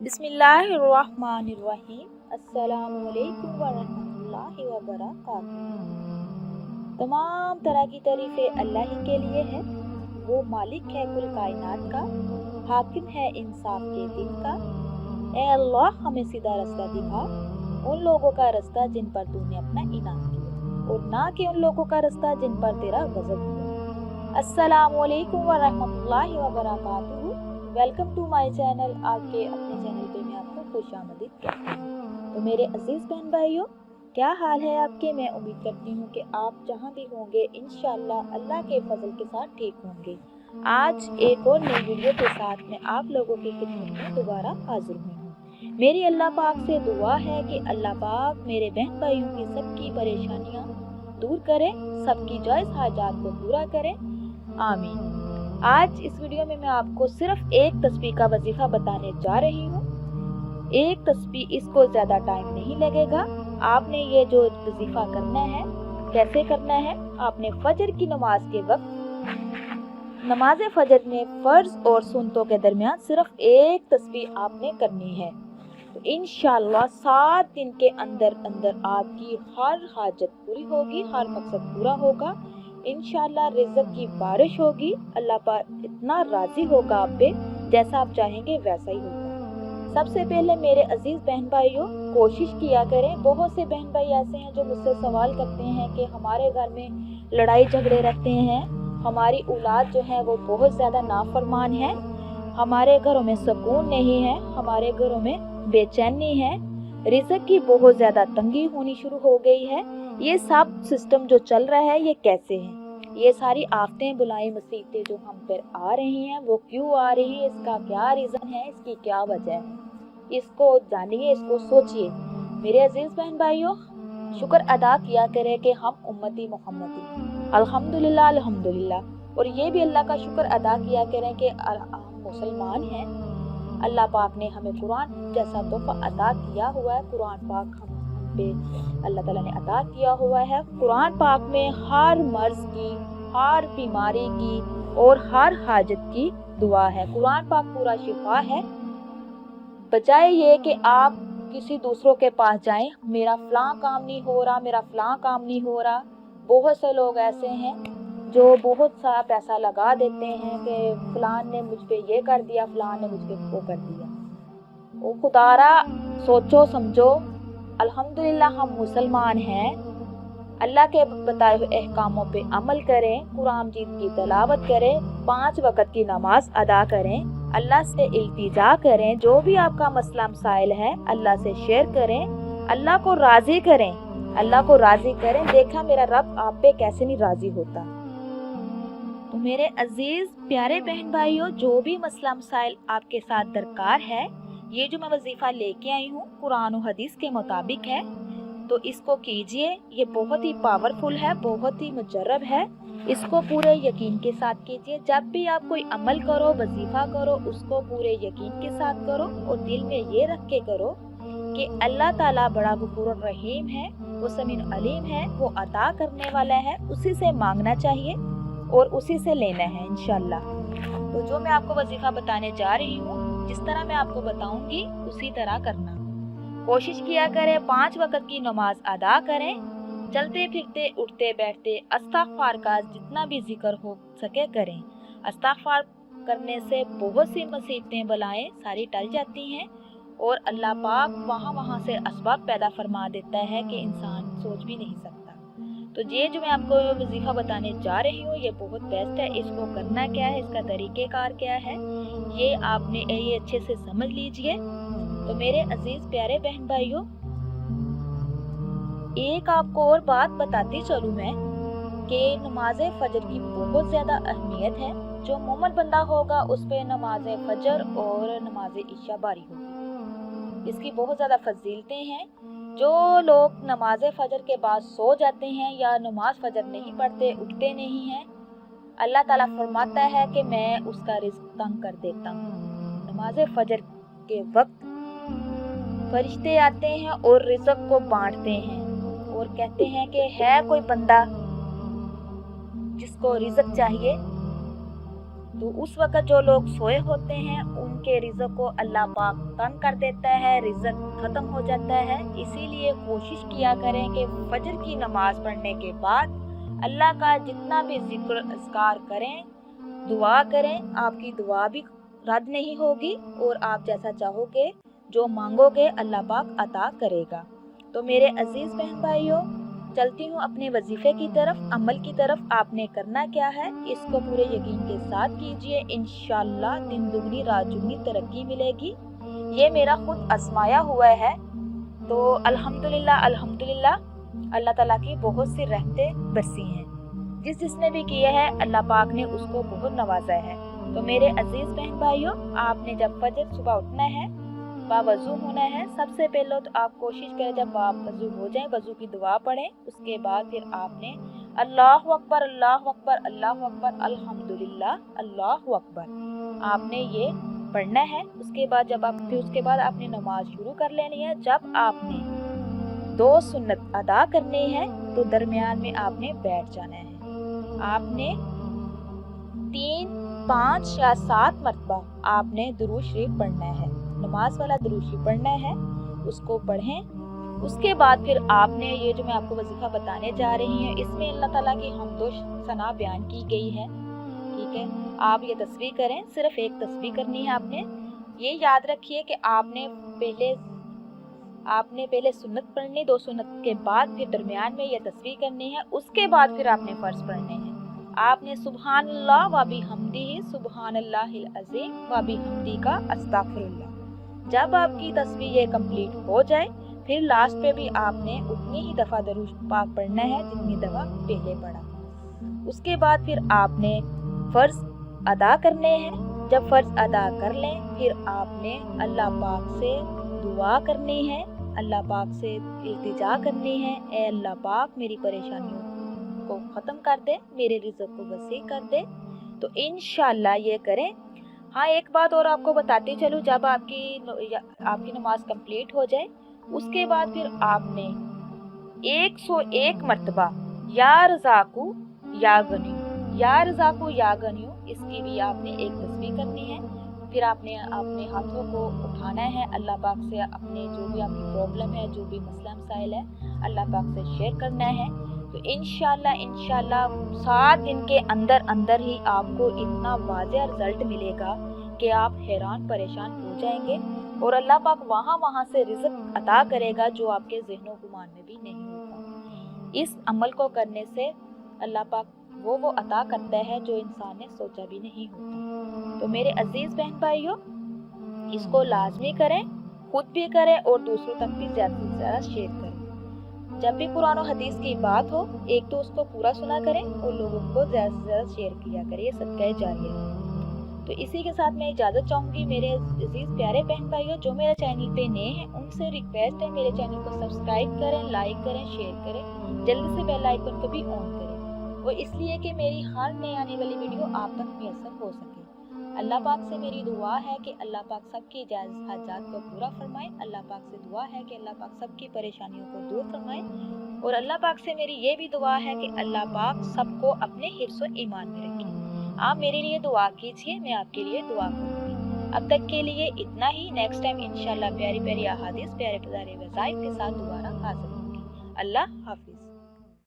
बिस्मिल्लाहिर्रहमानिर्रहीम। अस्सलामुअलैकुम वरहमतुल्लाहि वबरकातुहू। तमाम तरह की तारीफ़ें अल्लाह ही के लिए है। वो मालिक है कुल कायनात का, हाकिम है इंसाफ के दिन का। ए अल्लाह हमें सीधा रास्ता दिखा, उन लोगों का रास्ता जिन पर तूने अपना इनाम किया, और ना कि उन लोगों का रास्ता जिन पर तेरा गज़ब हुआ। अस्सलामुअलैकुम वरहमतुल्लाहि वबरकातुहू। Welcome to my channel. आपके अपने चैनल पे मैं आपको खुशामदीद कहती हूँ। तो मेरे अजीज बहन भाइयों, क्या हाल है आपके? मैं उम्मीद करती हूँ कि आप जहाँ भी होंगे इंशाअल्लाह अल्लाह के फजल के साथ ठीक होंगे। आज एक और नई वीडियो के साथ मैं आप लोगों की खिदमत में दोबारा हाजिर हुई हूँ। मेरी अल्लाह पाक से दुआ है कि अल्लाह पाक मेरे बहन भाइयों की सबकी परेशानियाँ दूर करे, सबकी जायज़ हाजात को पूरा करे, आमीन। आज इस वीडियो में मैं आपको सिर्फ एक तस्बीह का वजीफा बताने जा रही हूँ। एक तस्बीह, इसको ज्यादा टाइम नहीं लगेगा। आपने ये जो वजीफा करना है, कैसे करना है? आपने फजर की नमाज के वक्त, नमाज फजर में फर्ज और सुन्नतों के दरमियान सिर्फ एक तस्बीह आपने करनी है। तो इंशाअल्लाह 7 दिन के अंदर अंदर आपकी हर हाजत पूरी होगी, हर मकसद पूरा होगा। इंशाअल्लाह रिज़्क़ की बारिश होगी। अल्लाह पाक इतना राजी होगा आप पे, जैसा आप चाहेंगे वैसा ही होगा। सबसे पहले मेरे अजीज बहन भाइयों, कोशिश किया करें। बहुत से बहन भाई ऐसे हैं जो मुझसे सवाल करते हैं कि हमारे घर में लड़ाई झगड़े रहते हैं, हमारी औलाद जो है वो बहुत ज़्यादा नाफरमान है, हमारे घरों में सुकून नहीं है, हमारे घरों में बेचैनी है, रिज़्क़ की बहुत ज़्यादा तंगी होनी शुरू हो गई है। ये सब सिस्टम जो चल रहा है ये कैसे है? ये सारी आफतें, बुलाई, मुसीबतें जो हम पर आ रही हैं वो क्यों आ रही है? इसका क्या रीज़न है? इसकी क्या वजह है? इसको जानिए, इसको सोचिए। मेरे अजीज बहन भाइयों, शुक्र अदा किया करें कि हम उम्मती मोहम्मदी हैं। अल्हम्दुलिल्लाह अल्हम्दुलिल्लाह। और ये भी अल्लाह का शुक्र अदा किया करें कि हम मुसलमान हैं। अल्लाह पाक ने हमें कुरान जैसा तोहफा अता किया हुआ है। कुरान पाक हम पे अल्लाह ताला ने अता किया हुआ है। कुरान पाक में हर मर्ज की, हर बीमारी की और हर हाजत की दुआ है। कुरान पाक पूरा शिफा है। बजाय ये कि आप किसी दूसरों के पास जाएं, मेरा फलां काम नहीं हो रहा, मेरा फलां काम नहीं हो रहा। बहुत से लोग ऐसे हैं जो बहुत सा पैसा लगा देते हैं कि फलान ने मुझ पे ये कर दिया, फलान ने मुझ पे वो कर दिया। ओ खुदारा, सोचो समझो। अल्हम्दुलिल्लाह हम मुसलमान हैं। अल्लाह के बताए हुए अहकामों पे अमल करें, कुरान मजीद की तिलावत करें, 5 वक़्त की नमाज अदा करें, अल्लाह से इल्तिजा करें। जो भी आपका मसला मसाइल है अल्लाह से शेयर करें, अल्लाह को राज़ी करें, अल्लाह को राज़ी करें। देखा मेरा रब आप पे कैसे नहीं राज़ी होता। तो मेरे अजीज प्यारे बहन भाइयों, जो भी मसला मसाइल आपके साथ दरकार है, ये जो मैं वजीफा लेके आई हूँ कुरान और हदीस के मुताबिक है, तो इसको कीजिए। ये बहुत ही पावरफुल है, बहुत ही मुजर्रब है। इसको पूरे यकीन के साथ कीजिए। जब भी आप कोई अमल करो, वजीफा करो, उसको पूरे यकीन के साथ करो और दिल में ये रख के करो कि अल्लाह ताला बड़ा गफूर रहीम है, वो समीन अलीम है, वो अता करने वाला है। उसी से मांगना चाहिए और उसी से लेना है इंशाल्लाह। तो जो मैं आपको वजीफा बताने जा रही हूँ, जिस तरह मैं आपको बताऊंगी उसी तरह करना। कोशिश किया करें 5 वक़्त की नमाज अदा करें। चलते फिरते, उठते बैठते इस्तिग़फ़ार का जितना भी जिक्र हो सके करें। इस्तिग़फ़ार करने से बहुत सी मुसीबतें, बलाएं सारी टल जाती हैं और अल्लाह पाक वहाँ से असबाब पैदा फरमा देता है कि इंसान सोच भी नहीं सकता। तो ये जो मैं आपको वजीफा बताने जा रही हूँ ये बहुत बेस्ट है। इसको करना क्या है, इसका तरीक़ेकार क्या है, ये आपने ये अच्छे से समझ लीजिए। तो मेरे अजीज प्यारे बहन भाइयों, एक आपको और बात बताती चलूँ मैं कि नमाज फजर की बहुत ज़्यादा अहमियत है। जो मोमिन बंदा होगा उस पे नमाज फजर और नमाज इशा बारी होगी। इसकी बहुत ज़्यादा फजीलतें हैं। जो लोग नमाज फजर के बाद सो जाते हैं या नमाज फजर नहीं पढ़ते, उठते नहीं हैं, अल्लाह ताला फरमाता है कि मैं उसका रिज़्क़ तंग कर देता हूँ। नमाज फजर के वक्त फरिश्ते आते हैं और रिज़्क़ को बांटते हैं और कहते हैं कि है कोई बंदा जिसको रिज़्क़ चाहिए, तो उस वक्त जो लोग सोए होते हैं उनके रिज़्क को अल्लाह पाक तंग कर देता है, रिज़्क ख़त्म हो जाता है। इसीलिए कोशिश किया करें कि फजर की नमाज़ पढ़ने के बाद अल्लाह का जितना भी ज़िक्र अज़कार करें, दुआ करें, आपकी दुआ भी रद्द नहीं होगी और आप जैसा चाहोगे जो मांगोगे अल्लाह पाक अता करेगा। तो मेरे अजीज़ बहन भाइयों, चलती हूँ अपने वजीफ़े की तरफ, अमल की तरफ। आपने करना क्या है, इसको पूरे यकीन के साथ कीजिए। इंशाअल्लाह दिन दुगनी रात जुगनी तरक्की मिलेगी। ये मेरा खुद आजमाया हुआ है। तो अल्हम्दुलिल्लाह अल्हम्दुलिल्लाह, अल्लाह ताला की बहुत सी रहमतें बरसी हैं। जिसने भी किया है अल्लाह पाक ने उसको बहुत नवाजा है। तो मेरे अजीज़ बहन भाइयों, आपने जब फजर सुबह उठना है, बावज़ू होना है। सबसे पहले तो आप कोशिश करें जब बावज़ू हो जाए, वज़ू की दुआ पढ़ें। उसके बाद फिर आपने अल्लाहु अकबर अल्लाहु अकबर अल्लाहु अकबर अल्हम्दुलिल्लाह अल्लाहु अकबर आपने ये पढ़ना है। उसके बाद आपने नमाज शुरू कर लेनी है। जब आपने 2 सुन्नत अदा करनी है तो दरमियान में आपने बैठ जाना है। आपने 3, 5 या 7 मरतबा आपने दुरूद शरीफ पढ़ना है। नमाज वाला दुरूद शरीफ पढ़ना है, उसको पढ़ें। उसके बाद फिर आपने ये जो मैं आपको वजीफ़ा बताने जा रही हूँ, इसमें अल्लाह ताला की हम्दो सना बयान की गई है। ठीक है, आप ये तस्बीह करें, सिर्फ एक तस्बीह करनी है आपने। ये याद रखिए कि आपने पहले सुन्नत पढ़नी, 2 सुन्नत के बाद फिर दरमियान में ये तस्बीह करनी है। उसके बाद फिर आपने फ़र्ज पढ़ने हैं। आपने सुबहानल्लाह व बिहम्दिही सुबहानल्लाहिल अज़ीम व बिहम्दी का अस्तगफिरुल्लाह। जब आपकी तस्बीह ये कंप्लीट हो जाए, फिर लास्ट पे भी आपने उतनी ही दफ़ा दरूद पाक पढ़ना है जितनी दफ़ा पहले पढ़ा। उसके बाद फिर आपने फ़र्ज अदा करने हैं। जब फ़र्ज अदा कर लें, फिर आपने अल्लाह पाक से दुआ करनी है, अल्लाह पाक से इल्तिजा करनी है, ए अल्लाह पाक मेरी परेशानियों को ख़त्म कर दे, मेरे रिज़्क को वसी कर दे। तो इंशाअल्लाह ये करें। हाँ, एक बात और आपको बताती चलूँ, जब आपकी नमाज कंप्लीट हो जाए, उसके बाद फिर आपने 101 मरतबा या रज़ाकू या गनियू इसकी भी आपने एक तस्बीह करनी है। फिर आपने अपने हाथों को उठाना है, अल्लाह पाक से अपने जो भी आपकी प्रॉब्लम है, जो भी मसला मसाइल है, अल्लाह पाक से शेयर करना है। तो इंशाअल्लाह 7 दिन के अंदर ही आपको इतना वाज़ेह रिज़ल्ट मिलेगा कि आप हैरान परेशान हो जाएंगे और अल्लाह पाक वहाँ से रिज़्क अता करेगा जो आपके ज़हनो गुमान में भी नहीं होगा। इस अमल को करने से अल्लाह पाक वो अता करता है जो इंसान ने सोचा भी नहीं होता। तो मेरे अजीज़ बहन भाइयों, इसको लाजमी करें, खुद भी करें और दूसरों तक भी ज़्यादा से ज़्यादा शेयर करें। जब भी कुरान और हदीस की बात हो, एक तो उसको पूरा सुना करें और लोगों को ज़्यादा से ज़्यादा शेयर किया करें। ये सदका जारिया है। तो इसी के साथ मैं इजाज़त चाहूँगी। मेरे अजीज़ प्यारे बहन भाइयों, जो मेरे चैनल पे नए हैं उनसे रिक्वेस्ट है, मेरे चैनल को सब्सक्राइब करें, लाइक करें, शेयर करें, जल्दी से बेल आइकन को भी ऑन करें, और इसलिए कि मेरी हर नई आने वाली वीडियो आप तक मुयस्सर हो सके। अल्लाह पाक से मेरी दुआ है कि अल्लाह पाक सबकी जायज़ हाजात को पूरा फरमाए। अल्लाह पाक से दुआ है कि अल्लाह पाक सबकी परेशानियों को दूर फरमाए। और अल्लाह पाक से मेरी ये भी दुआ है कि अल्लाह पाक सबको अपने हिफ्ज़ व ईमान में रखे। आप मेरे लिए दुआ कीजिए, मैं आपके लिए दुआ करूँगी। अब तक के लिए इतना ही। नेक्स्ट टाइम इंशाअल्लाह प्यारी प्यारी अहादीस, प्यारे प्यारे वज़ाइफ के साथ दोबारा हाज़िर होंगी। अल्लाह हाफ़िज़।